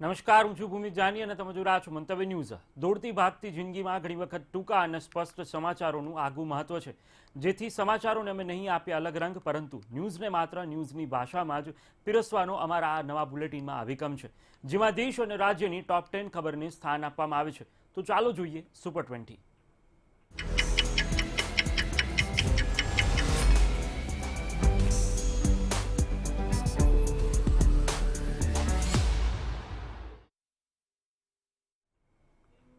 નમસ્કાર, હું છું ભૂમિ જાની અને તમે જોઈ રહ્યા છો મંતવ્ય ન્યૂઝ. દોડતી ભાગતી જિંદગીમાં ઘણી વખત ટૂંકા અને સ્પષ્ટ સમાચારોનું આગવું મહત્વ છે, જેથી સમાચારોને અમે નહીં આપીએ અલગ રંગ, પરંતુ ન્યૂઝને માત્ર ન્યૂઝની ભાષામાં જ પીરસવાનો અમારા આ નવા બુલેટિનમાં અભિગમ છે, જેમાં દેશ અને રાજ્યની ટોપ 10 ખબરને સ્થાન આપવામાં આવે છે. તો ચાલો જોઈએ સુપર 20.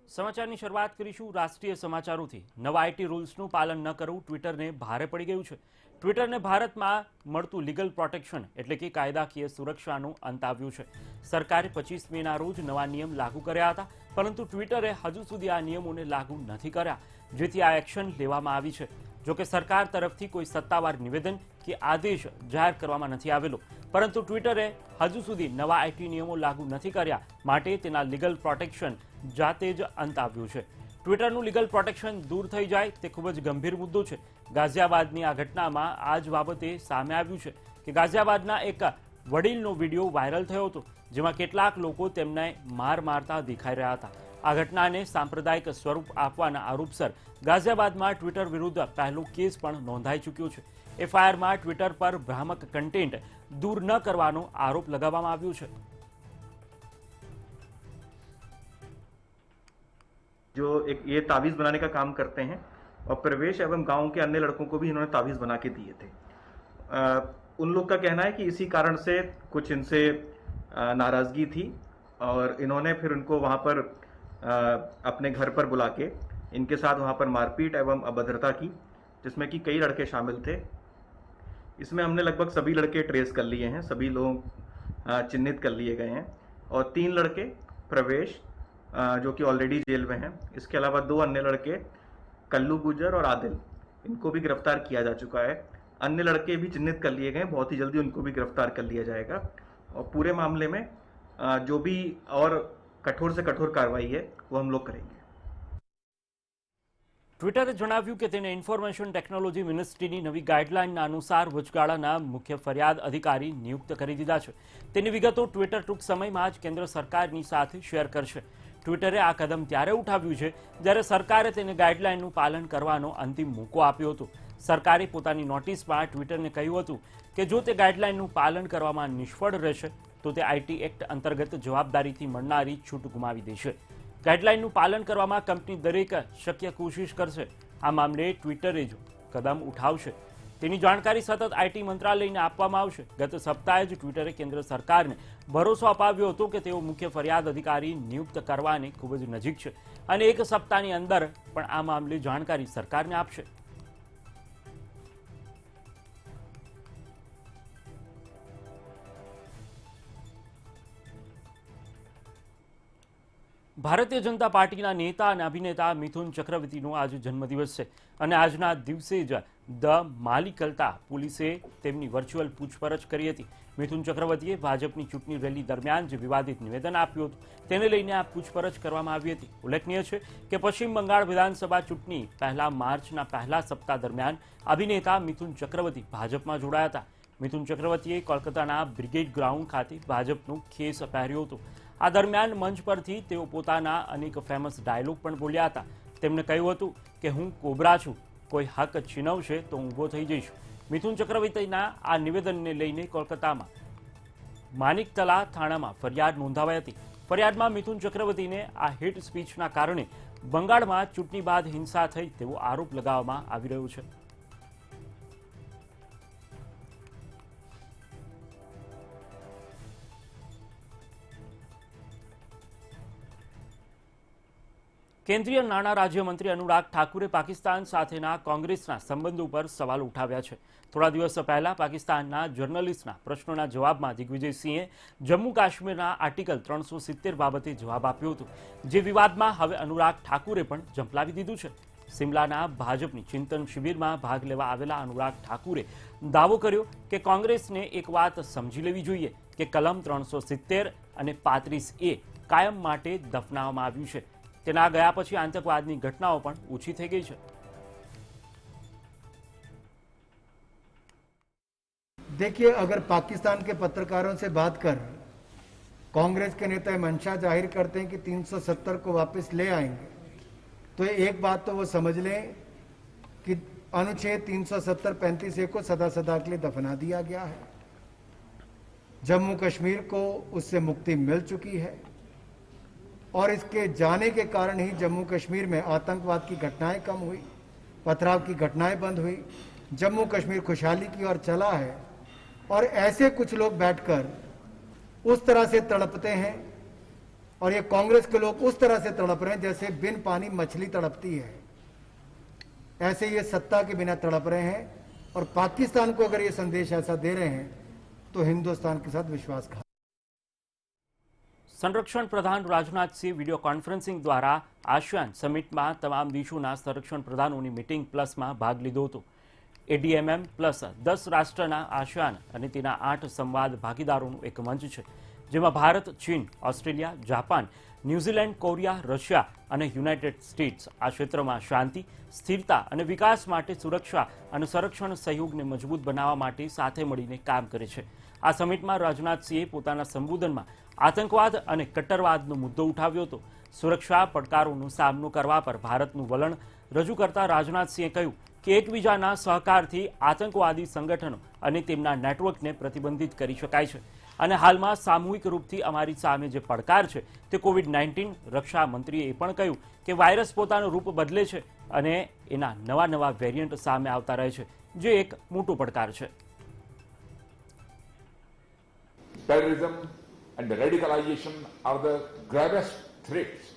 સમાચારની શરૂઆત કરીશું રાષ્ટ્રીય સમાચારોથી. નવા આઈટી રૂલ્સનું પાલન ન કરવું ટ્વિટરને ભારે પડી ગયું છે. ટ્વિટરને ભારતમાં મળતું લીગલ પ્રોટેક્શન એટલે કે કાયદાકીય સુરક્ષાનું અંત આવ્યું છે. સરકારે 25 મેના રોજ નવા નિયમ લાગુ કર્યા હતા, પરંતુ ટ્વિટરે હજુ સુધી આ નિયમોને લાગુ નથી કર્યા, જેથી આ એક્શન લેવામાં આવી છે. જોકે સરકાર તરફથી કોઈ સત્તાવાર નિવેદન કે આદેશ જાહેર કરવામાં નથી આવેલો, પરંતુ ટ્વિટરે હજુ સુધી નવા આઈટી નિયમો લાગુ નથી કર્યા, માટે તેના લીગલ પ્રોટેક્શન જાતે જ અંત આવ્યું છે. ટ્વિટરનું લીગલ પ્રોટેક્શન દૂર થઈ જાય તે ખૂબ જ ગંભીર મુદ્દો છે. ગાઝિયાબાદની આ ઘટનામાં આ જ બાબતે સામે આવ્યું છે કે ગાઝિયાબાદના એક વડીલનો વિડીયો વાયરલ થયો હતો, જેમાં કેટલાક લોકો તેમને મારતા દેખાઈ રહ્યા હતા. આ ઘટનાને સાંપ્રદાયિક સ્વરૂપ આપવાના આરોપસર ગાઝિયાબાદમાં ટ્વિટર વિરુદ્ધ પહેલો કેસ પણ નોંધાઈ ચૂક્યો છે. એફઆઈઆરમાં ટ્વિટર પર ભ્રામક કન્ટેન્ટ દૂર ન કરવાનો આરોપ લગાવવામાં આવ્યો છે. जो एक ये तावीज़ बनाने का काम करते हैं और प्रवेश एवं गांव के अन्य लड़कों को भी इन्होंने तावीज़ बना के दिए थे। उन लोग का कहना है कि इसी कारण से कुछ इनसे नाराज़गी थी और इन्होंने फिर उनको वहाँ पर अपने घर पर बुला के इनके साथ वहाँ पर मारपीट एवं अभद्रता की, जिसमें कि कई लड़के शामिल थे। इसमें हमने लगभग सभी लड़के ट्रेस कर लिए हैं, सभी लोग चिन्हित कर लिए गए हैं और 3 लड़के प्रवेश जो कि ऑलरेडी जेल में हैं, इसके अलावा 2 अन्य लड़के कल्लू गुजर और आदिल, इनको भी गिरफ्तार किया जा चुका है। अन्य लड़के भी चिन्हित कर लिए गए, बहुत ही जल्दी उनको भी गिरफ्तार कर लिया जाएगा और पूरे मामले में जो भी और कठोर से कठोर कार्रवाई है वो हम लोग करेंगे. ટ્વિટરે જણાવ્યું કે તેને ઇન્ફોર્મેશન ટેકનોલોજી મિનિસ્ટ્રીની નવી ગાઈડલાઇનના અનુસાર વચગાળાના મુખ્ય ફરિયાદ અધિકારી નિયુક્ત કરી દીધા છે. તેની વિગતો ટ્વિટર ટૂંક સમયમાં જ કેન્દ્ર સરકારની સાથે શેર કરશે. ટ્વિટરે આ કદમ ત્યારે ઉઠાવ્યું છે જ્યારે સરકારે તેને ગાઈડલાઇનનું પાલન કરવાનો અંતિમ મોકો આપ્યો હતો. સરકારે પોતાની નોટિસમાં ટ્વિટરને કહ્યું હતું કે જો તે ગાઈડલાઇનનું પાલન કરવામાં નિષ્ફળ રહેશે તો તે આઈટી એક્ટ અંતર્ગત જવાબદારીથી મળનારી છૂટ ગુમાવી દેશે. ગાઈડલાઇનનું પાલન કરવામાં કંપની દરેક શક્ય કોશિશ કરશે. આ મામલે ટ્વિટરે જો કદમ ઉઠાવશે તેની જાણકારી સતત આઈટી મંત્રાલયને આપવામાં આવશે. ગત સપ્તાહે જ ટ્વિટરે કેન્દ્ર સરકારને ભરોસો અપાવ્યો હતો કે તેઓ મુખ્ય ફરિયાદ અધિકારી નિયુક્ત કરવાની ખૂબ જ નજીક છે અને એક સપ્તાહની અંદર પણ આ મામલે જાણકારી સરકારને આપશે. ભારતીય જનતા પાર્ટીના નેતા અને અભિનેતા મિથુન ચક્રવર્તીનો આજે જન્મદિવસ છે અને આજના દિવસે જ ધ માલિકલતા પોલીસે તેમની વર્ચ્યુઅલ પૂછપરછ કરી હતી. મિથુન ચક્રવર્તીએ ભાજપની ચૂંટણી રેલી દરમિયાન જે વિવાદિત નિવેદન આપ્યું હતું તેને લઈને આ પૂછપરછ કરવામાં આવી હતી. ઉલ્લેખનીય છે કે પશ્ચિમ બંગાળ વિધાનસભા ચૂંટણી પહેલા માર્ચના પહેલા સપ્તાહ દરમિયાન અભિનેતા મિથુન ચક્રવર્તી ભાજપમાં જોડાયા હતા. મિથુન ચક્રવર્તીએ કોલકાતાના બ્રિગેડ ગ્રાઉન્ડ ખાતે ભાજપનો ખેસ પહેર્યો હતો. આ દરમિયાન મંચ પરથી તેઓ પોતાના અનેક ફેમસ ડાયલોગ પણ બોલ્યા હતા. તેમણે કહ્યું હતું કે હું કોબરા છું, કોઈ હક છીનવશે તો ઊભો થઈ જઈશ. મિથુન ચક્રવર્તીના આ નિવેદનને લઈને કોલકાતામાં માનિકતલા થાણામાં ફરિયાદ નોંધાવાઈ હતી. ફરિયાદમાં મિથુન ચક્રવર્તીને આ હેટ સ્પીચના કારણે બંગાળમાં ચૂંટણી બાદ હિંસા થઈ તેવો આરોપ લગાવવામાં આવી રહ્યો છે. કેન્દ્રીય નાણાં રાજ્યમંત્રી અનુરાગ ઠાકુરે પાકિસ્તાન સાથેના કોંગ્રેસના સંબંધો પર સવાલ ઉઠાવ્યા છે. થોડા દિવસ પહેલા પાકિસ્તાનના જર્નલિસ્ટના પ્રશ્નોના જવાબમાં દિગ્વિજયસિંહે જમ્મુ કાશ્મીરના આર્ટિકલ 370 બાબતે જવાબ આપ્યો હતો, જે વિવાદમાં હવે અનુરાગ ઠાકુરે પણ ઝંપલાવી દીધું છે. સિમલાના ભાજપની ચિંતન શિબિરમાં ભાગ લેવા આવેલા અનુરાગ ઠાકુરે દાવો કર્યો કે કોંગ્રેસને એક વાત સમજી લેવી જોઈએ કે કલમ 370 અને 35A કાયમ માટે દફનાવવામાં આવ્યું છે. તેના ગયા પછી આતંકવાદની ઘટનાઓ પણ ઓછી થઈ ગઈ છે. देखिए, अगर पाकिस्तान के पत्रकारों से बात कर कांग्रेस के नेता ये मंशा जाहिर करते हैं कि 370 को वापस ले आएंगे, तो एक बात तो वो समझ लें कि अनुच्छेद 370 35 ए को सदा सदा के लिए दफना दिया गया है। जम्मू कश्मीर को उससे मुक्ति मिल चुकी है और इसके जाने के कारण ही जम्मू कश्मीर में आतंकवाद की घटनाएं कम हुई, पथराव की घटनाएं बंद हुई, जम्मू कश्मीर खुशहाली की ओर चला है। और ऐसे कुछ लोग बैठकर उस तरह से तड़पते हैं और ये कांग्रेस के लोग उस तरह से तड़प रहे हैं जैसे बिन पानी मछली तड़पती है, ऐसे ये सत्ता के बिना तड़प रहे हैं। और पाकिस्तान को अगर ये संदेश ऐसा दे रहे हैं तो हिंदुस्तान के साथ विश्वासघात। संरक्षण प्रधान રાજનાથ સિંહ વિડીયો કોન્ફરન્સિંગ દ્વારા આસિયાન સમિટમાં તમામ દેશોના સંરક્ષણ પ્રધાનોની મીટિંગ પ્લસમાં ભાગ લીધો હતો। એડીએમએમ પ્લસ 10 રાષ્ટ્રના આસિયાન અને તેના 8 સંવાદ ભાગીદારોનું એક મંચ છે, જેમાં ભારત, ચીન, Australia, Japan, New Zealand, Korea, Russia અને યુનાઇટેડ સ્ટેટ્સ આ ક્ષેત્રમાં શાંતિ, સ્થિરતા અને વિકાસ માટે સુરક્ષા અને સંરક્ષણ સહયોગને મજબૂત બનાવવા માટે સાથે મળીને કામ કરે છે। આ સમિટમાં રાજનાથ સિંહે પોતાના સંબોધનમાં આતંકવાદ અને કટ્ટરવાદનો મુદ્દો ઉઠાવ્યો હતો। સુરક્ષા પડકારોનો સામનો કરવા પર ભારતનું વલણ રજૂ કરતા રાજનાથ સિંહે કહ્યું કે એકબીજાના સહકારથી આતંકવાદી સંગઠનો અને તેમના નેટવર્કને પ્રતિબંધિત કરી શકાય છે અને હાલમાં સામૂહિક રૂપથી અમારી સામે જે પડકાર છે તે કોવિડ-19। રક્ષા મંત્રીએ એ પણ કહ્યું કે વાયરસ પોતાનું રૂપ બદલે છે અને એના નવા નવા વેરિયન્ટ સામે આવતા રહે છે, જે એક મોટો પડકાર છે। Terrorism and radicalization are the gravest threats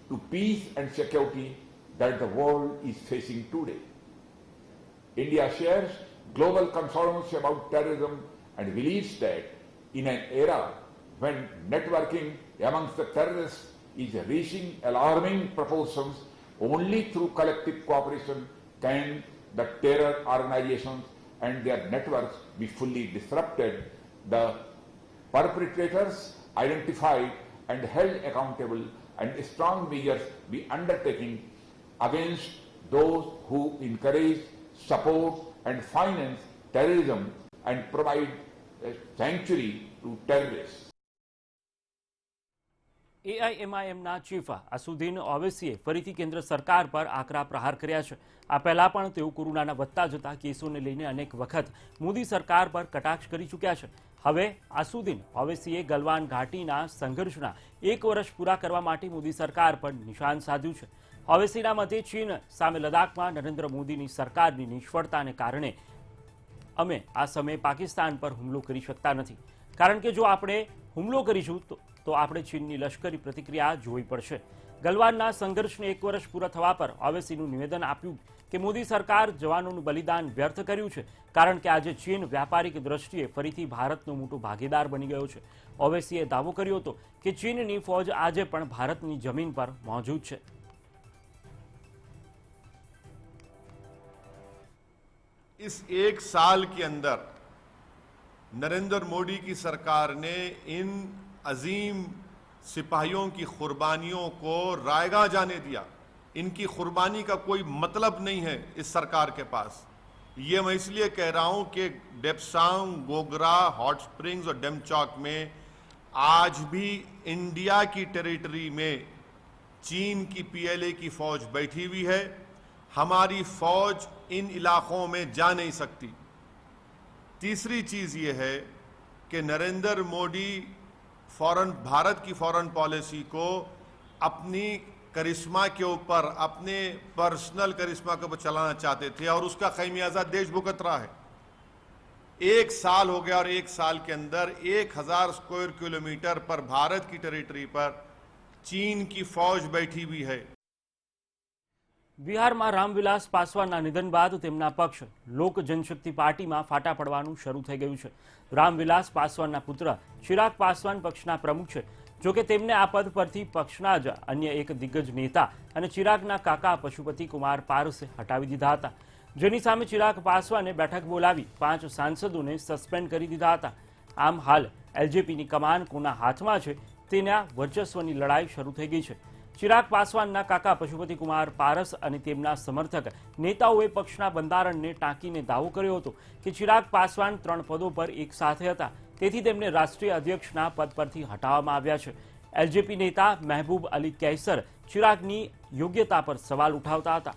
to peace and security that the world is facing today. India shares global concerns about terrorism and believes that in an era when networking amongst the terrorists is reaching alarming proportions, only through collective cooperation can the terror organizations and their networks be fully disrupted, the perpetrators identified and held accountable, and strong measures be undertaken against those who encourage, support and finance terrorism and provide a sanctuary to terrorists. એઆઈએમઆઈએમના chief Asaduddin ઓવૈસીએ ફરીથી કેન્દ્ર સરકાર પર આકરા પ્રહાર કર્યા છે। આ પહેલા પણ તેઓ કોરોનાના વધતા જતા કેસોને લઈને અનેક વખત મોદી સરકાર પર કટાક્ષ કરી ચૂક્યા છે। હવે અસુદ્દીન ઓવૈસીએ ગલવાન ઘાટીના સંઘર્ષના 1 વર્ષ પૂરા કરવા માટે મોદી સરકાર પર નિશાન સાધ્યું છે। ઓવૈસીના મતે ચીન સામે લદ્દાખમાં નરેન્દ્ર મોદીની સરકારની નિષ્ફળતાને કારણે અમે આ સમયે પાકિસ્તાન પર હુમલો કરી શકતા નથી, કારણ કે જો આપણે હુમલો કરીશું તો આપણે ચીનની લશ્કરી प्रतिक्रिया જોવી પડશે। ગલવાનના સંઘર્ષને 1 વર્ષ પૂરા થવા પર ઓવૈસીનું નિવેદન આપ્યું કે મોદી સરકાર જવાનોનું બલિદાન વ્યર્થ કર્યું છે, કારણ કે આજે ચીન વ્યાપારિક દ્રષ્ટિએ ફરીથી ભારતનો મોટો ભાગીદાર બની ગયો છે। ઓવૈસીએ દાવો કર્યો હતો કે ચીનની ફौज આજે પણ ભારતની જમીન પર મોજૂદ છે। इस 1 साल के अंदर नरेंद्र मोदी की सरकार ने इन अजीम सिपाहियों की कुर्बानियों को रायगा जाने दिया। इनकी कुर्बानी का कोई मतलब नहीं है इस सरकार के पास। ये मैं इसलिए कह रहा हूं कि डेप्सांग, गोगरा, हॉट स्प्रिंग्स और डेमचौक में आज भी इंडिया की टेरिटरी में चीन की पीएलए की फौज बैठी हुई है। हमारी फौज इन इलाकों में जा नहीं सकती। तीसरी चीज ये है कि नरेंद्र मोदी भारत की फॉरेन पॉलिसी को अपनी करिश्मा के ऊपर, अपने पर्सनल करिश्मा के ऊपर चलाना चाहते थे और उसका खमियाजा देश भुगत रहा है। 1 साल हो गया और 1 साल के अंदर 1000 स्क्वायर किलोमीटर पर भारत की टेरिटरी पर चीन की फौज बैठी हुई है। બિહારમાં રામવિલાસ પાસવાનના નિધન બાદ તેમના પક્ષ લોક જનશક્તિ પાર્ટીમાં ફાટા પડવાનું શરૂ થઈ ગયું છે। રામવિલાસ પાસવાનના પુત્ર ચિરાગ પાસવાન પક્ષના પ્રમુખ છે, જો કે તેમને આ પદ પરથી પક્ષના જ અન્ય એક દિગ્ગજ નેતા અને ચિરાગના કાકા પશુપતિ કુમાર પારસે હટાવી દીધા હતા, જેની સામે ચિરાગ પાસવાને બેઠક બોલાવી 5 સાંસદોને સસ્પેન્ડ કરી દીધા હતા। આમ હાલ એલજેપીની કમાન કોના હાથમાં છે તેના વર્ચસ્વની લડાઈ શરૂ થઈ ગઈ છે। ચિરાગ પાસવાનના કાકા પશુપતિ કુમાર પારસ અને તેમના સમર્થક નેતાઓએ પક્ષના બંધારણને ટાંકીને દાવો કર્યો હતો કે ચિરાગ પાસવાન 3 પદો પર એક સાથે હતા, તેથી તેમને રાષ્ટ્રીય અધ્યક્ષના પદ પરથી હટાવવામાં આવ્યા છે. એલજેપી નેતા મહેબૂબ અલી કૈસર ચિરાગની યોગ્યતા પર સવાલ ઉઠાવતા હતા.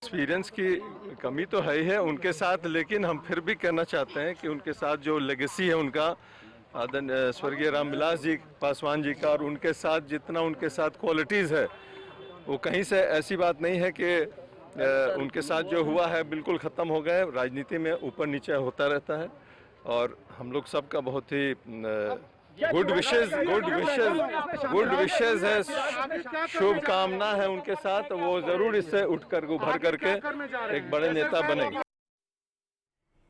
एक्सपीरियंस की कमी तो है ही है उनके साथ, लेकिन हम फिर भी कहना चाहते हैं कि उनके साथ जो लेगेसी है उनका स्वर्गीय रामविलास जी पासवान जी का, और उनके साथ जितना उनके साथ क्वालिटीज़ है वो कहीं से ऐसी बात नहीं है कि उनके साथ जो हुआ है बिल्कुल ख़त्म हो गए. राजनीति में ऊपर नीचे होता रहता है और हम लोग सबका बहुत ही गुड विशेष है, शुभकामना है उनके साथ. वो जरूर इससे उठकर उभर करके एक बड़े नेता बनेंगे.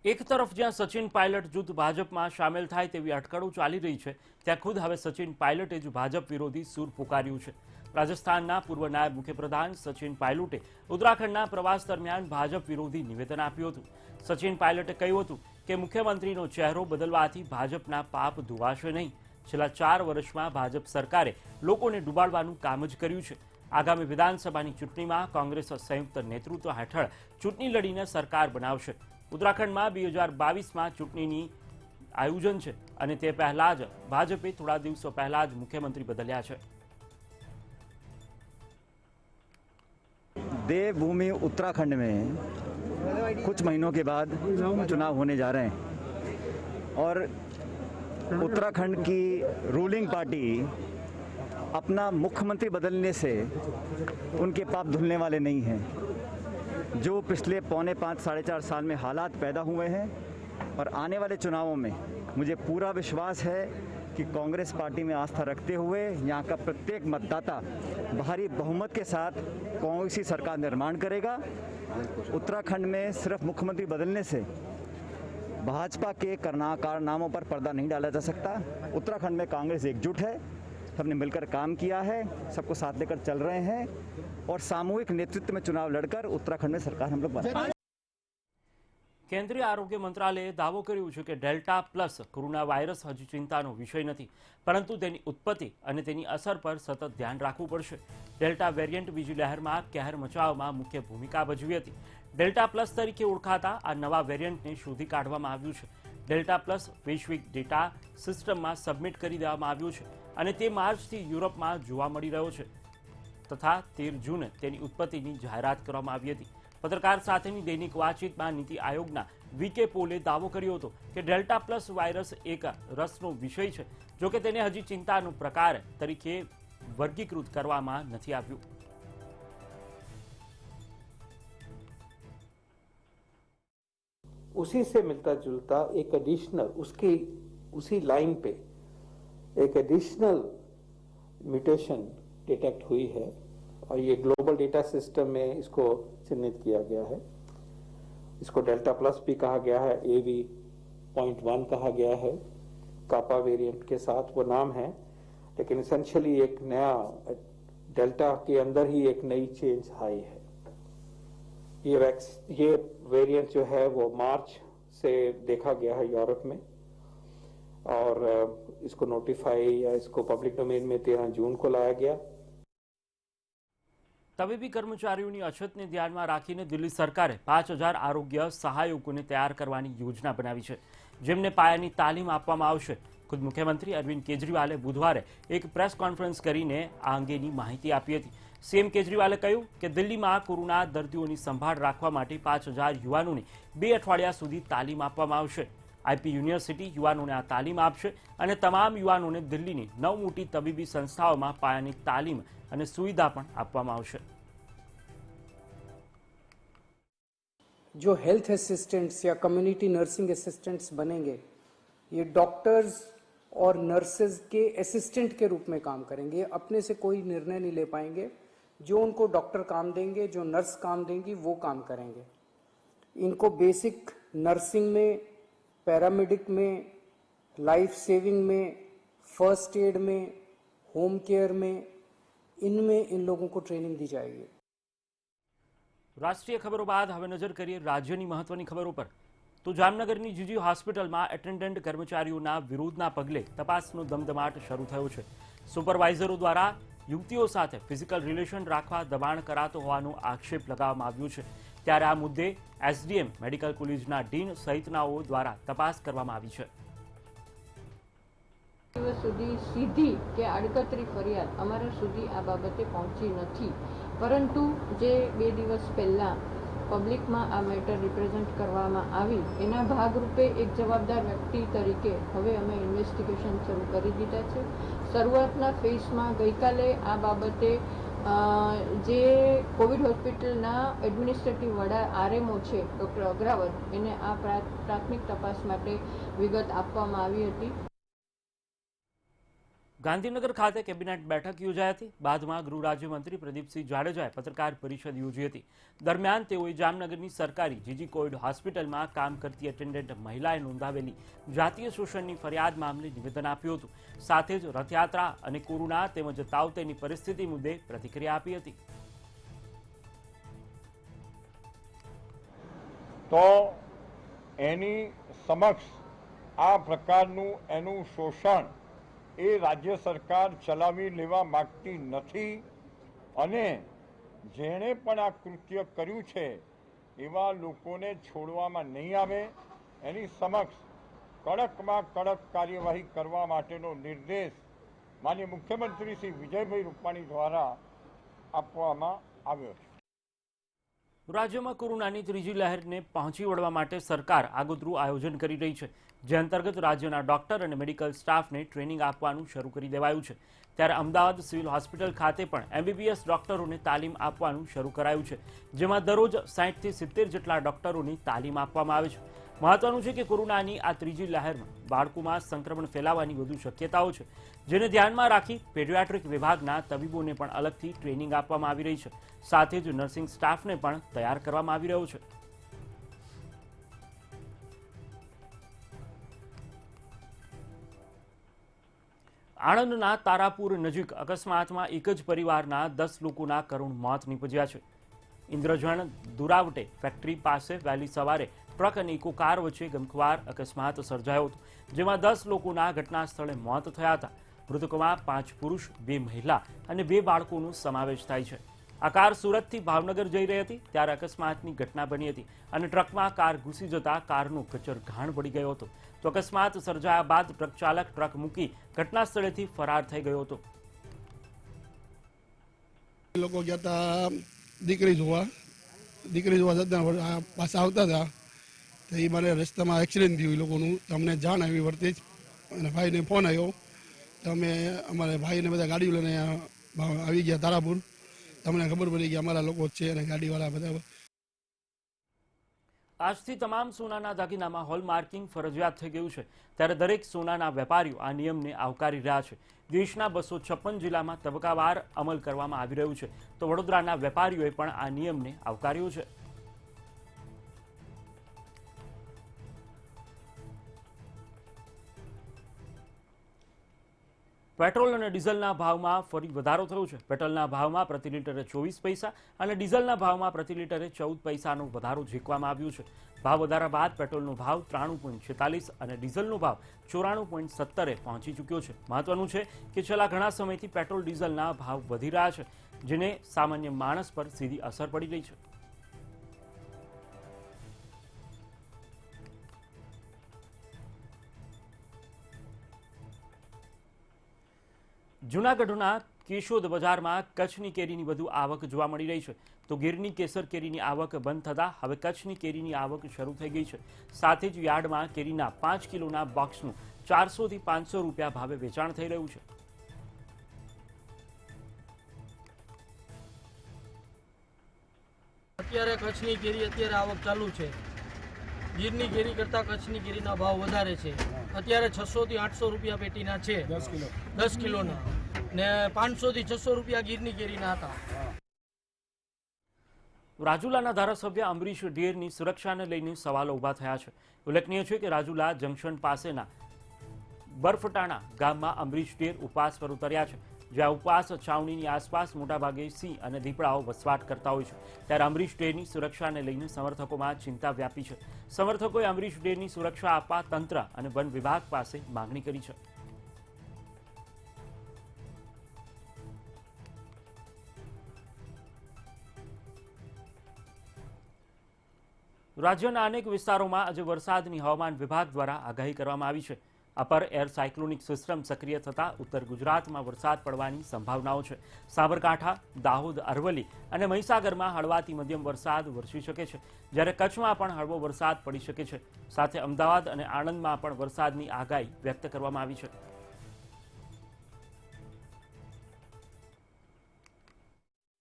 એક તરફ જ્યાં સચિન પાયલટ જૂથ ભાજપમાં સામેલ થાય તેવી અટકળો ચાલી રહી છે, ત્યાં ખુદ હવે સચિન પાયલટે જ ભાજપ વિરોધી સૂર પુકાર્યું છે. રાજસ્થાનના પૂર્વ નાયબ મુખ્યપ્રધાન સચિન પાયલટે ઉત્તરાખંડના પ્રવાસ દરમિયાન ભાજપ વિરોધી નિવેદન આપ્યું હતું. સચિન પાયલટે કહ્યું હતું કે મુખ્યમંત્રીનો ચહેરો બદલવાથી ભાજપના પાપ ધોવાશે નહીં. છેલ્લા 4 વર્ષમાં ભાજપ સરકારે લોકોને ડૂબાડવાનું કામ જ કર્યું છે. આગામી વિધાનસભાની ચૂંટણીમાં કોંગ્રેસ સંયુક્ત નેતૃત્વ હેઠળ ચૂંટણી લડીને સરકાર બનાવશે. ઉત્તરાખંડમાં 2022માં ચૂંટણીની આયોજન છે અને તે પહેલા જ ભાજપે થોડા દિવસો પહેલા જ મુખ્યમંત્રી બદલ્યા છે. देवभूमि उत्तराखंड में कुछ महीनों के बाद चुनाव होने जा रहे हैं और उत्तराखंड की रूलिंग पार्टी अपना मुख्यमंत्री बदलने से उनके पाप धुलने वाले नहीं हैं. जो पिछले 4.5-4.5 साल में हालात पैदा हुए हैं और आने वाले चुनावों में मुझे पूरा विश्वास है कि कांग्रेस पार्टी में आस्था रखते हुए यहाँ का प्रत्येक मतदाता भारी बहुमत के साथ कांग्रेस की सरकार निर्माण करेगा. उत्तराखंड में सिर्फ मुख्यमंत्री बदलने से भाजपा के कारनामों पर पर्दा नहीं डाला जा सकता. उत्तराखंड में कांग्रेस एकजुट है, सबने मिलकर काम किया है, सबको साथ लेकर चल रहे हैं और सामूहिक नेतृत्व में चुनाव लड़कर उत्तराखंड में सरकार हम लोग बनाएंगे. કેન્દ્રીય આરોગ્ય મંત્રાલયે દાવો કર્યો છે કે ડેલ્ટા પ્લસ કોરોના વાયરસ હજી ચિંતાનો વિષય નથી, પરંતુ તેની ઉત્પત્તિ અને તેની અસર પર સતત ધ્યાન રાખવું પડશે. ડેલ્ટા વેરિયન્ટ બીજી લહેરમાં કહેર મચાવવામાં મુખ્ય ભૂમિકા ભજવી હતી. ડેલ્ટા પ્લસ તરીકે ઓળખાતા આ નવા વેરિયન્ટને શોધી કાઢવામાં આવ્યું છે. ડેલ્ટા પ્લસ વૈશ્વિક ડેટા સિસ્ટમમાં સબમિટ કરી દેવામાં આવ્યું છે અને તે માર્ચથી યુરોપમાં જોવા મળી રહ્યો છે તથા 13 જૂને તેની ઉત્પત્તિની જાહેરાત કરવામાં આવી હતી. પત્રકાર સાથેની દૈનિક વાતચીતમાં નીતિ આયોગના વીકે પોલે દાવો કર્યો હતો કે ડેલ્ટા પ્લસ વાયરસ એક રસનો વિષય છે, જો કે તેને હજી ચિંતાનો પ્રકાર તરીકે વર્ગીકૃત કરવામાં નથી આવ્યું. उसी से मिलता जुलता एक एडिशनल उसकी उसी लाइन पे एक एडिशनल म्यूटेशन डिटेक्ट हुई है और ये ग्लोबल डेटा सिस्टम में इसको चिन्हित किया गया है. इसको डेल्टा प्लस भी कहा गया है, AV.1 कहा गया है. कापा वेरिएंट के साथ वो नाम है, लेकिन एसेंशियली एक नया डेल्टा के अंदर ही एक नई चेंज आई है. ये वेरिएंट जो है वो मार्च से देखा गया है यूरोप में और इसको नोटिफाई या इसको पब्लिक डोमेन में 13 जून को लाया गया. તબીબી કર્મચારીઓની અછતને ધ્યાનમાં રાખીને દિલ્હી સરકારે 5000 આરોગ્ય સહાયકોને તૈયાર કરવાની યોજના બનાવી છે, જેમને પાયાની તાલીમ આપવામાં આવશે. ખુદ મુખ્યમંત્રી અરવિંદ કેજરીવાલે બુધવારે એક પ્રેસ કોન્ફરન્સ કરીને આ અંગેની માહિતી આપી હતી. સીએમ કેજરીવાલે કહ્યું કે દિલ્હીમાં કોરોના દર્દીઓની સંભાળ રાખવા માટે 5000 યુવાનોને 2 અઠવાડિયા સુધી તાલીમ આપવામાં આવશે. આઈપી યુનિવર્સિટી યુવાનોને આ તાલીમ આપશે અને તમામ યુવાનોને દિલ્હીની 9 મોટી તબીબી સંસ્થાઓમાં પાયાની તાલીમ અને સુવિધા પણ આપવામાં આવશે. जो हेल्थ असिस्टेंट्स या कम्युनिटी नर्सिंग असिस्टेंट्स बनेंगे, ये डॉक्टर्स और नर्सेज के असिस्टेंट के रूप में काम करेंगे. अपने से कोई निर्णय नहीं ले पाएंगे. जो उनको डॉक्टर काम देंगे, जो नर्स काम देंगी, वो काम करेंगे. इनको बेसिक नर्सिंग में, पैरामेडिक में, लाइफ सेविंग में, फर्स्ट एड में, होम केयर में, इनमें इन लोगों को ट्रेनिंग दी जाएगी. રાષ્ટ્રીય ખબરો બાદ હવે નજર કરીએ રાજ્યની મહત્વની ખબરો પર. તો જામનગરની જીજી હોસ્પિટલમાં એટેન્ડન્ટ કર્મચારીઓના વિરોધના પગલે તપાસનો ધમધમાટ શરૂ થયો છે. સુપરવાઇઝરો દ્વારા યુવતીઓ સાથે ફિઝિકલ રિલેશન રાખવા દબાણ કરાતો હોવાનો આક્ષેપ લગાવવામાં આવ્યો છે. ત્યારે આ મુદ્દે એસડીએમ મેડિકલ કોલેજના ડીન સહિતનાઓ દ્વારા તપાસ કરવામાં આવી છે. દિવસ સુધી સીધી કે આડકતરી ફરિયાદ અમારા સુધી આ બાબતે પહોંચી નથી, પરંતુ જે 2 દિવસ પહેલા પબ્લિકમાં આ મેટર રિપ્રેઝન્ટ કરવામાં આવી એના ભાગરૂપે એક જવાબદાર વ્યક્તિ તરીકે હવે અમે ઇન્વેસ્ટિગેશન શરૂ કરી દીધા છે. શરૂઆતના ફેઝમાં ગઈકાલે આ બાબતે જે કોવિડ હોસ્પિટલના એડમિનિસ્ટ્રેટિવ વડા આરએમઓ છે ડૉક્ટર અગ્રાવત, એને આ પ્રાથમિક તપાસ માટે વિગત આપવામાં આવી હતી. ગાંધીનગર ખાતે કેબિનેટ બેઠક યોજાઈ હતી. બાદમાં ગૃહ રાજ્યમંત્રી પ્રદીપસિંહ જાડેજાએ પત્રકાર પરિષદ યોજી હતી. દરમિયાન તેઓએ જામનગરની સરકારી જીજી કોવિડ હોસ્પિટલમાં કામ કરતી એટેન્ડન્ટ મહિલાએ નોંધાવેલી જાતીય શોષણની ફરિયાદ મામલે નિવેદન આપ્યું હતું. સાથે જ રથયાત્રા અને કોરોના તેમજ તાવતેની પરિસ્થિતિ મુદ્દે પ્રતિક્રિયા આપી હતી. તો એની સમક્ષ આ પ્રકારનું એનું શોષણ એ રાજ્ય સરકાર ચલાવી લેવા માંગતી નથી અને જેણે પણ આ કૃત્ય કર્યું છે એવા લોકોને છોડવામાં નહીં આવે. એની સમક્ષ કડકમાં કડક કાર્યવાહી કરવા માટેનો નિર્દેશ માનનીય મુખ્યમંત્રી શ્રી વિજયભાઈ રૂપાણી દ્વારા આપવામાં આવ્યો છે. રાજ્યમાં કોરોનાની ત્રીજી લહેરને પહોંચી વળવા માટે સરકાર આગોતરું આયોજન કરી રહી છે, જે અંતર્ગત રાજ્યના ડોક્ટર અને મેડિકલ સ્ટાફને ટ્રેનિંગ આપવાનું શરૂ કરી દેવાયું છે. ત્યારે અમદાવાદ સિવિલ હોસ્પિટલ ખાતે પણ એમબીબીએસ ડોક્ટરોને તાલીમ આપવાનું શરૂ કરાયું છે, જેમાં દરરોજ 60 થી 70 જેટલા ડોક્ટરોની તાલીમ આપવામાં આવે છે. મહત્વનું છે કે કોરોનાની આ ત્રીજી લહેરમાં બાળકોમાં સંક્રમણ ફેલાવાની વધુ શક્યતાઓ છે, જેને ધ્યાનમાં રાખી પેડિયાટ્રિક વિભાગના તબીબોને પણ અલગથી ટ્રેનિંગ આપવામાં આવી રહી છે. સાથે જ નર્સિંગ સ્ટાફને પણ તૈયાર કરવામાં આવી રહ્યો છે. આણંદના તારાપુર નજીક અકસ્માતમાં એક જ પરિવારના 10 લોકોના કરુણ મોત નીપજ્યા છે. ઇન્દ્રજણ દુરાવટે ફેક્ટરી પાસે વહેલી સવારે ટ્રક અને ઇકો કાર વચ્ચે ગમખ્વાર અકસ્માત સર્જાયો હતો, જેમાં 10 લોકોના ઘટના સ્થળે મોત થયા હતા. મૃતકોમાં 5 પુરુષ, 2 મહિલા અને 2 બાળકોનો સમાવેશ થાય છે. આ કાર સુરતથી ભાવનગર જઈ રહી હતી ત્યારે અકસ્માતની ઘટના બની હતી અને ટ્રકમાં કાર ઘૂસી જતા કારનો કચરઘાણ પડી ગયો હતો. તો અકસ્માત સર્જાયા બાદ ટ્રક ચાલક ટ્રક મૂકી ઘટના સ્થળેથી ફરાર થઈ ગયો હતો. લોકો ગયા હતા દીકરી જોવા જતા પાછા આવતા હતા તો એ મારે રસ્તામાં એક્સિડન્ટ થયું એ લોકોનું. અમને જાણ આવી વર્તે જ અને ભાઈને ફોન આવ્યો તો અમે અમારા ભાઈને બધા ગાડી લઈને આવી ગયા તારાપુર. તમને ખબર પડી કે અમારા લોકો છે અને ગાડીવાળા બધા. આજથી તમામ સોનાના દાગીનામાં હોલમાર્કિંગ ફરજિયાત થઈ ગયું છે, ત્યારે દરેક સોનાના વેપારીઓ આ નિયમને આવકારી રહ્યા છે. દેશના 256 જિલ્લામાં તબક્કાવાર અમલ કરવામાં આવી રહ્યું છે, તો વડોદરાના વેપારીઓએ પણ આ નિયમને આવકાર્યો છે. પેટ્રોલ અને ડીઝલના ભાવમાં ફરી વધારો થયો છે. પેટ્રોલના ભાવમાં પ્રતિ લિટરે 24 પૈસા અને ડીઝલના ભાવમાં પ્રતિ લિટરે 14 પૈસાનો વધારો ઝીકવામાં આવ્યો છે. ભાવ વધારા બાદ પેટ્રોલનો ભાવ 93.46 અને ડીઝલનો ભાવ 94.70 પહોંચી ચૂક્યો છે. મહત્વનું છે કે છેલ્લા ઘણા સમયથી પેટ્રોલ ડીઝલના ભાવ વધી રહ્યા છે, જેને સામાન્ય માણસ પર સીધી અસર પડી રહી છે. જૂનાગઢના કેશોદ બજારમાં કચ્છની કેરીની વધુ આવક જોવા મળી રહી છે, તો ગીરની કેસર કેરીની આવક બંધ થતાં હવે કચ્છની કેરીની આવક શરૂ થઈ ગઈ છે. સાથે જ યાર્ડમાં કેરીના 5 કિલોના બોક્સનું 400 થી 500 રૂપિયા ભાવે વેચાણ થઈ રહ્યું છે. અત્યારે કચ્છની કેરી અત્યારે આવક ચાલુ છે. ગીરની કેરી કરતાં કચ્છની કેરીના ભાવ વધારે છે. અત્યારે 600 થી 800 રૂપિયા પેટીના છે 10 કિલોના, ને 500 થી 600 રૂપિયા ગીરની કેરીના હતા. રાજુલાના ધારાસભ્ય અમરીશ ઢેરની સુરક્ષાને લઈને સવાલો ઊભા થયા છે. ઉલ્લેખનીય છે કે રાજુલા જંકશન પાસેના બરફટાણા ગામમાં અમરીશ ઢેર ઉપવાસ પર ઉતર્યા છે, જ્યાં ઉપવાસ છાવણીની આસપાસ મોટાભાગે સિંહ અને દીપડાઓ વસવાટ કરતા હોય છે. ત્યારે અમરીશ ઢેરની સુરક્ષાને લઈને સમર્થકોમાં ચિંતા વ્યાપી છે. સમર્થકોએ અમરીશ ઢેરની સુરક્ષા આપવા તંત્ર અને વન વિભાગ પાસે માંગણી કરી છે. રાજ્યના અનેક વિસ્તારોમાં આજે વરસાદની હવામાન વિભાગ દ્વારા આગાહી કરવામાં આવી છે. અપર એર સાયક્લોનિક સિસ્ટમ સક્રિય થતાં ઉત્તર ગુજરાતમાં વરસાદ પડવાની સંભાવનાઓ છે. સાબરકાંઠા, દાહોદ, અરવલ્લી અને મહીસાગરમાં હળવાથી મધ્યમ વરસાદ વરસી શકે છે, જ્યારે કચ્છમાં પણ હળવો વરસાદ પડી શકે છે. સાથે અમદાવાદ અને આણંદમાં પણ વરસાદની આગાહી વ્યક્ત કરવામાં આવી છે.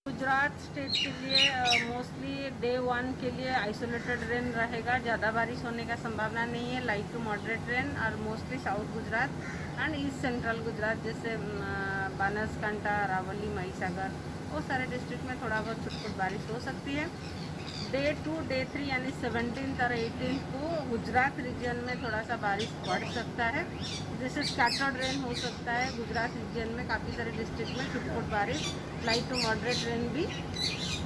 गुजरात स्टेट के लिए मोस्टली डे 1 के लिए आइसोलेटेड रेन रहेगा. ज़्यादा बारिश होने का संभावना नहीं है. लाइट टू मॉडरेट रेन और mostly south Gujarat and east central Gujarat जैसे बनासकांठा, अरावली, महिसागर वो सारे डिस्ट्रिक्ट में थोड़ा बहुत छुटपुट बारिश हो सकती है. डे 2, डे 3 यानी 17 और 18 को गुजरात रीजन में थोड़ा सा बारिश बढ़ सकता है. जैसे स्कैटर्ड रेन हो सकता है. गुजरात रीजन में काफ़ी सारे डिस्ट्रिक्ट में छुटपुट बारिश, लाइट टू मॉडरेट रेन भी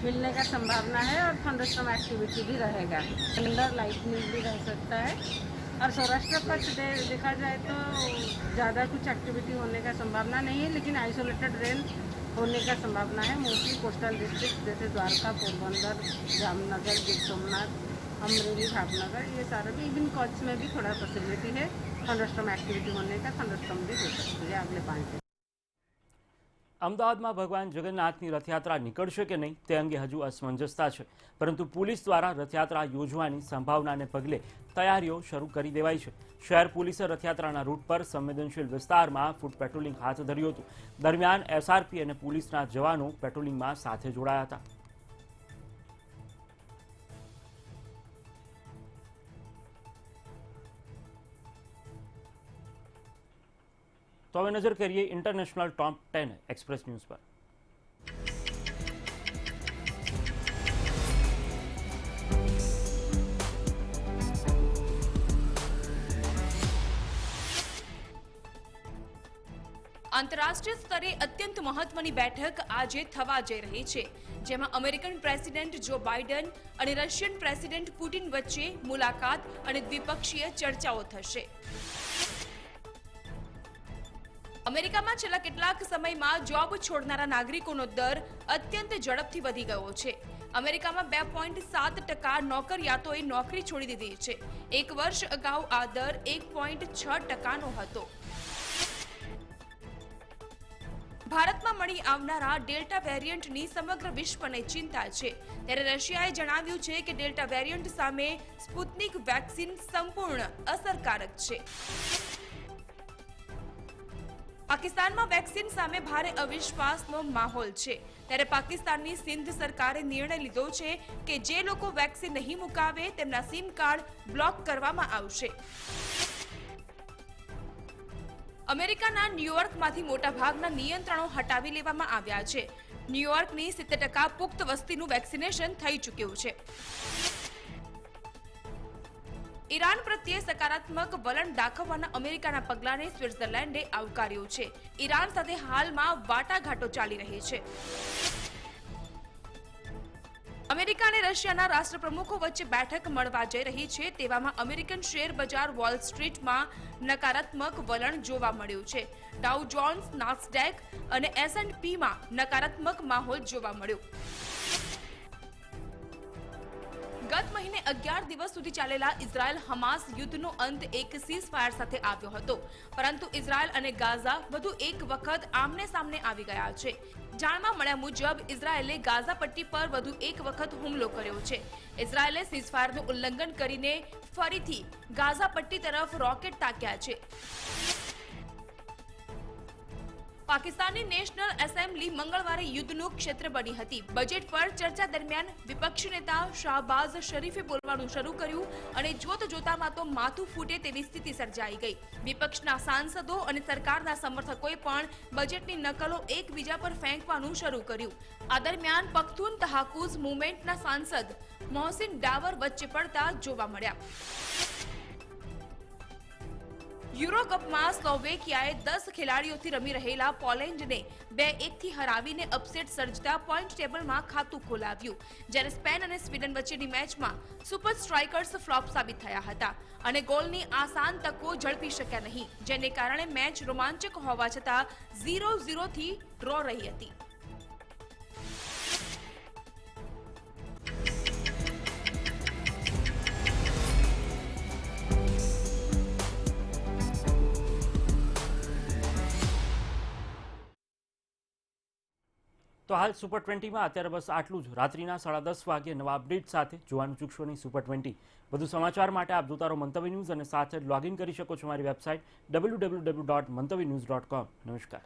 मिलने का संभावना है और थंडरस्टॉर्म एक्टिविटी भी रहेगा. थंडर लाइटनिंग भी रह सकता है. और सौराष्ट्र कच्छ देखा जाए तो ज़्यादा कुछ एक्टिविटी होने का संभावना नहीं है, लेकिन आइसोलेटेड रेन होने का संभावना है. मोस्टली कोस्टल डिस्ट्रिक्ट जैसे द्वारका, पोरबंदर, जामनगर, गिर सोमनाथ, अमरेली, भावनगर, ये सारे भी. इवन कच्छ में भी थोड़ा पॉसिबिलिटी है थंडरस्टॉर्म एक्टिविटी होने का. थंडरस्टॉर्म भी हो सकती है अगले 5 दिन. અમદાવાદમાં ભગવાન જગન્નાથની રથયાત્રા નીકળશે કે નહીં તે અંગે હજુ અસમંજસતા છે, પરંતુ પોલીસ દ્વારા રથયાત્રા યોજવાની સંભાવનાને પગલે તૈયારીઓ શરૂ કરી દેવાઈ છે. શહેર પોલીસે રથયાત્રાના રૂટ પર સંવેદનશીલ વિસ્તારમાં ફૂટ પેટ્રોલિંગ હાથ ધર્યું હતું. દરમિયાન એસઆરપી અને પોલીસના જવાનો પેટ્રોલિંગમાં સાથે જોડાયા હતા. તો હવે નજર કરીએ ઇન્ટરનેશનલ ટોપ 10 એક્સપ્રેસ ન્યૂઝ પર. આંતરરાષ્ટ્રીય સ્તરે અત્યંત મહત્વની બેઠક આજે થવા જઈ રહી છે, જેમાં અમેરિકન પ્રેસિડેન્ટ જો બાઇડન અને રશિયન પ્રેસિડેન્ટ પુટિન વચ્ચે મુલાકાત અને દ્વિપક્ષીય ચર્ચાઓ થશે. અમેરિકામાં છેલ્લા કેટલાક સમયમાં જોબ છોડનારા નાગરિકોનો દર અત્યંત ઝડપથી વધી ગયો છે. અમેરિકામાં 2.7% નોકરિયાતોએ નોકરી છોડી દીધી છે. એક વર્ષ અગાઉ આ દર 1.6% હતો. ભારતમાં મળી આવનારા ડેલ્ટા વેરિયન્ટની સમગ્ર વિશ્વને ચિંતા છે, ત્યારે રશિયાએ જણાવ્યું છે કે ડેલ્ટા વેરિયન્ટ સામે સ્પુતનિક વેક્સિન સંપૂર્ણ અસરકારક છે. પાકિસ્તાનમાં વેક્સિન સામે ભારે અવિશ્વાસનો માહોલ છે, ત્યારે પાકિસ્તાનની સિંધ સરકારે નિર્ણય લીધો છે કે જે લોકો વેક્સિન નહીં મુકાવે તેમના સિમ કાર્ડ બ્લોક કરવામાં આવશે. અમેરિકાના ન્યૂયોર્કમાંથી મોટાભાગના નિયંત્રણો હટાવી લેવામાં આવ્યા છે. ન્યૂયોર્કની 70% પુખ્ત વસ્તીનું વેક્સિનેશન થઈ ચૂક્યું છે. ઈરાન પ્રત્યે સકારાત્મક વલણ દાખવવાના અમેરિકાના પગલાને સ્વિટ્ઝરલેન્ડે આવકાર્યું છે. ઈરાન સાથે હાલમાં વાટાઘાટો ચાલી રહી છે. અમેરિકા અને રશિયાના રાષ્ટ્રપ્રમુખો વચ્ચે બેઠક મળવા જઈ રહી છે, તેવામાં અમેરિકન શેર બજાર વોલ સ્ટ્રીટમાં નકારાત્મક વલણ જોવા મળ્યું છે. ડાઉ જોન્સ, નાસ્ડેક અને S&Pમાં નકારાત્મક માહોલ જોવા મળ્યો. ગત મહિને 11 દિવસ સુધી ચાલેલા ઇઝરાયલ હમાસ યુદ્ધનો અંત એક સીઝફાયર સાથે આવ્યો હતો, પરંતુ ઇઝરાયલ અને ગાઝા વધુ એક વખત આમને સામને આવી ગયા છે. જાણવા મળ્યા મુજબ ઇઝરાયેલે ગાઝા પટ્ટી પર વધુ એક વખત હુમલો કર્યો છે. ઇઝરાયેલે સીઝફાયરનું ઉલ્લંઘન કરીને ફરીથી ગાઝા પટ્ટી તરફ રોકેટ તાક્યા છે. પાકિસ્તાનની નેશનલ એસેમ્બલી મંગળવારે યુદ્ધનું ક્ષેત્ર બની હતી. બજેટ પર ચર્ચા દરમિયાન વિપક્ષી નેતા શાહબાઝ શરીફે બોલવાનું શરૂ કર્યું અને જોતામાં તો માથું ફૂટે તેવી સ્થિતિ સર્જાઈ ગઈ. વિપક્ષના સાંસદો અને સરકારના સમર્થકોએ પણ બજેટની નકલો એકબીજા પર ફેંકવાનું શરૂ કર્યું. આ દરમિયાન પખ્તૂન તહાફુઝ મૂવમેન્ટના સાંસદ મોહસિન ડાવર વચ્ચે પડતા જોવા મળ્યા. યુરો કપમાં સ્લોવેકિયાએ 10 ખેલાડીઓથી રમી રહેલા પોલેન્ડને 2-1થી હરાવીને અપસેટ સર્જતા પોઈન્ટ ટેબલમાં ખાતું ખોલાવ્યું, જ્યારે સ્પેન અને સ્વીડન વચ્ચેની મેચમાં સુપર સ્ટ્રાઇકર્સ ફ્લોપ સાબિત થયા હતા અને ગોલની આસાન તકો ઝડપી શક્યા નહીં, જેને કારણે મેચ રોમાંચક હોવા છતાં 0-0થી ડ્રો રહી હતી. તો હાલ સુપર 20માં અત્યારે બસ આટલું જ. રાત્રિના 10:30 વાગે નવા અપડેટ સાથે જોવાનું ચૂકશો નહીં સુપર 20. વધુ સમાચાર માટે આપ જોતા રહો મંતવ્ય ન્યૂઝ અને સાથે જ લોગિન કરી શકો છો મારી વેબસાઇટ www.mantavyanews.com. નમસ્કાર.